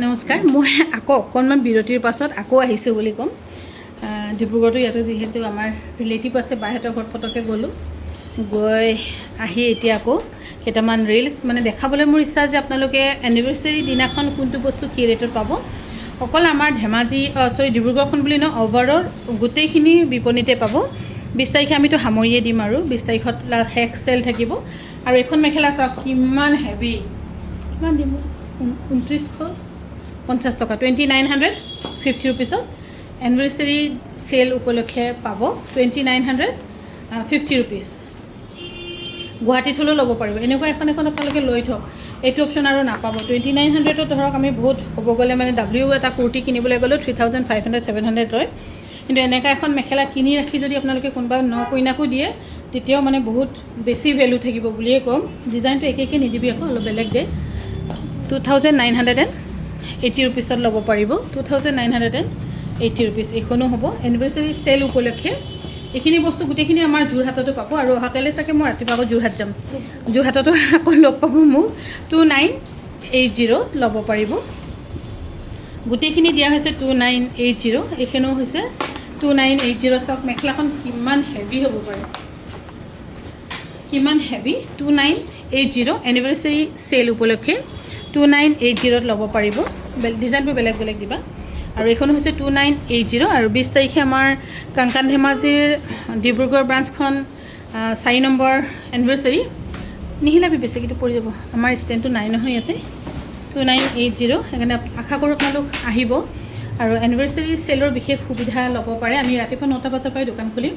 নমস্কাৰ মই আকৌ অকণমান বিৰতিৰ পাছত আকৌ আহিছোঁ বুলি ক'ম ডিব্ৰুগড়তো ইয়াতো যিহেতু আমাৰ ৰিলেটিভ আছে বাহিৰৰ ঘৰত পটকে গ'লোঁ গৈ আহি এতিয়া আকৌ কেইটামান ৰিলছ মানে দেখাবলৈ মোৰ ইচ্ছা যে আপোনালোকে এনিভাৰ্চাৰী দিনাখন কোনটো বস্তু কি ৰেটত পাব অকল আমাৰ ধেমাজি ডিব্ৰুগড়খন বুলি নহয় অভাৰঅল গোটেইখিনি বিপণীতে পাব 20 তাৰিখে আমিতো সামৰিয়ে দিম আৰু 20 তাৰিখত শেষ চেল থাকিব আৰু এখন মেখেলা চাওক কিমান হেভি কিমান দিম 2950 টকা 2950 रुपीसत एनिवर्सरी सेल उपलक्षे पाब 2950 रुपीस गुवाहाटीत हलो लब पारिब एनेकुवा এখন আপোনালোকে লৈ থক এইটো অপচন আৰু নাপাব 2900 ধৰক আমি বহুত হ'ব গলে মানে ডব্লিউ এটা কুৰ্তি কিনিবলৈ গলো 3500 700 লয় কিন্তু এনেকা এখন মেখেলা কিনি ৰাখি যদি আপোনালোকে কোনবা ন কইনাকো দিয়ে তেতিয়াও মানে বহুত বেছি ভ্যালু থাকিব বুলিয়ে কম ডিজাইনটো একেকে নিদিবি আকৌ অলপ বেলেগ দে 2980 रुपीस लब पार 2980 रुपीस एखनो हम एनिवर्सरी सेल उपलक्षे ये बस्तु गोटेखिनि आमार जोरहाटतो पाब और अहाकाले चागे मैं रातिपुवा आको जोरहाट जाम जोरहाटतो आको लग पाब मोक 2980 लब पार गोटेखिनि दिया होइसे 2980 एखनो होइसे 2980 चक मेखलाखन किमान हेवी हब पारे किमान हेवी 2980 एनिवर्सरी सेल उपलक्षे 2980 लब पार डिजाइन बेलेग बेलेग दिबा और एखन होइसे 2980 और 20 तारिखे आमार कांकान धेमाजीर डिब्रुगढ़ ब्रांचखन 4 नम्बर एनिवर्सरी निहिलाबि बेसिकिटो परि যাব आमार स्टैंड नाइ নহয় ইয়াতে 2980 এখানে आशा करो आपलोक आहिब और एनिवर्सरी सेलर विशेष सुविधा लब पारे आमी रातिपुवा 9टा बजार पय दुकान खुलिम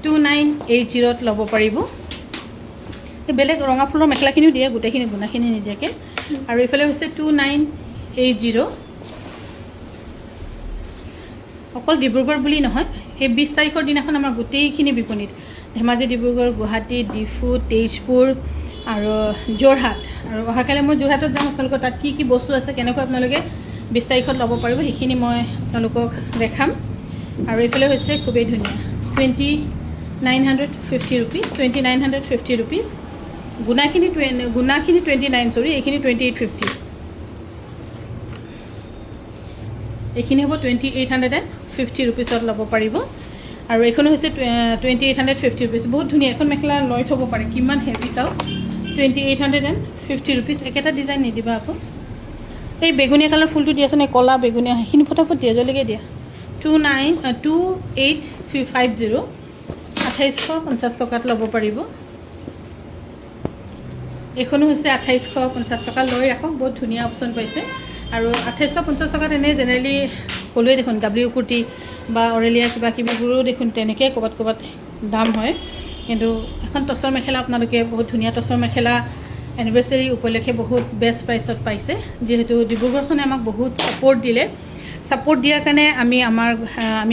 2980 लब पारिब बेलेग रंगा फुলৰ मेखलाखिनिও দিয়ে গোটেইখিনি গুণাখিনি নিদিয়াকে और इफाले 2980 अकल डिब्रुगढ़ बुली নহয় এই 20 तारिखर दिनाखन आमार गोटेइखिनि विपणीत धेमाजी डिब्रुगढ़ गुवाहाटी डिफू तेजपुर और जोरहाट और अहाकाले मैं जोरहाटत जाम आपलोक तात की बस्तु आछे केनेকৈ आपलोके 20 तारिखत लब पारिब हेखिनि मैं आपलोকক देखाम और इफाले होइसे खुबेই धुनिया 2950 रुपीस 2950 रुपीस गुणाखिनि 29 सॉरी एखिनि 2850 एखिनि हबो 2850 रुपीस लब पारिब और एखन होइसे 2850 रुपीस बहुत धुनिया एखन मेखला लय थब पारे किमान हेवी चाও 2850 रुपीस एकेटा डिजाइन निदिबा आको এই বেগুনিয়া কালার ফুলটো দিয়াছনে কলা বেগুনিয়া হেখিনি ফটাফট দিয়া জলকে দিয়া 2850 2850 टकात लब पारिब एखनो होइसे 2850 टका लय राखक बहुत धुनिया ऑप्शन पाइसे और 2850 टकात एने जेनेरेली कलुए देखुन डब्लिउ कुर्ती बा ऑरेलिया किबा किबिगुरो देखुन तेनेके कबात कबात दाम হয় কিন্তু এখন টসৰ মেখেলা আপোনালোকে বহুত ধুনিয়া টসৰ মেখেলা एनिवर्सरी उपलक्षे बहुत बेस्ट प्राइसत पाइसे जेहेतु डिब्रुगढ़खने आमाक बहुत सपोर्ट दिले सपोर्ट दियार कारणे आमी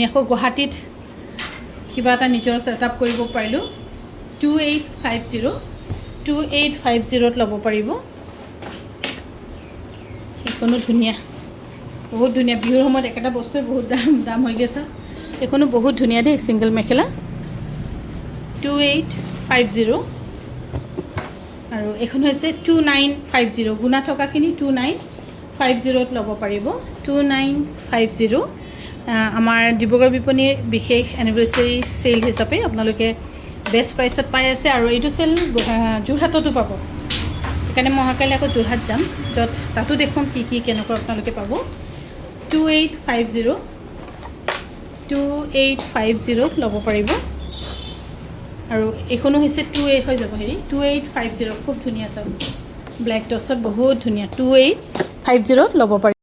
आको गुवाहाटीत किबा এটা নিজৰ সেটআপ কৰিব পাৰিলো 2850 लब पारिब एखनो धुनिया बहुत धुनिया बिहुर समय एकेटा बस्तुर बहुत दाम हो गए एखनो बहुत धुनिया दे सिंगल मेखला 2850 और एखन होइसे 2950 गुना थकाखिनि 2950 लब पारिब 2950 आमार डिब्रुगढ़ विपणीर विशेष एनिवर्सरी सेल हिसापे आपनालोके बेस्ट प्राइसत पाई आछे और एटु सेल जोरहाटतो पाब एखाने मैं अहाकाले आको जोरहाट जाम जत तातो देखुन की केनेकुवा आपनालोके पाब 2850 लब पारिब और एखनो होइसे 28 हो যাব हेरि 2850 खूब धुनिया सब ब्लैक टसत बहुत धुनिया 2850 लब पारिब।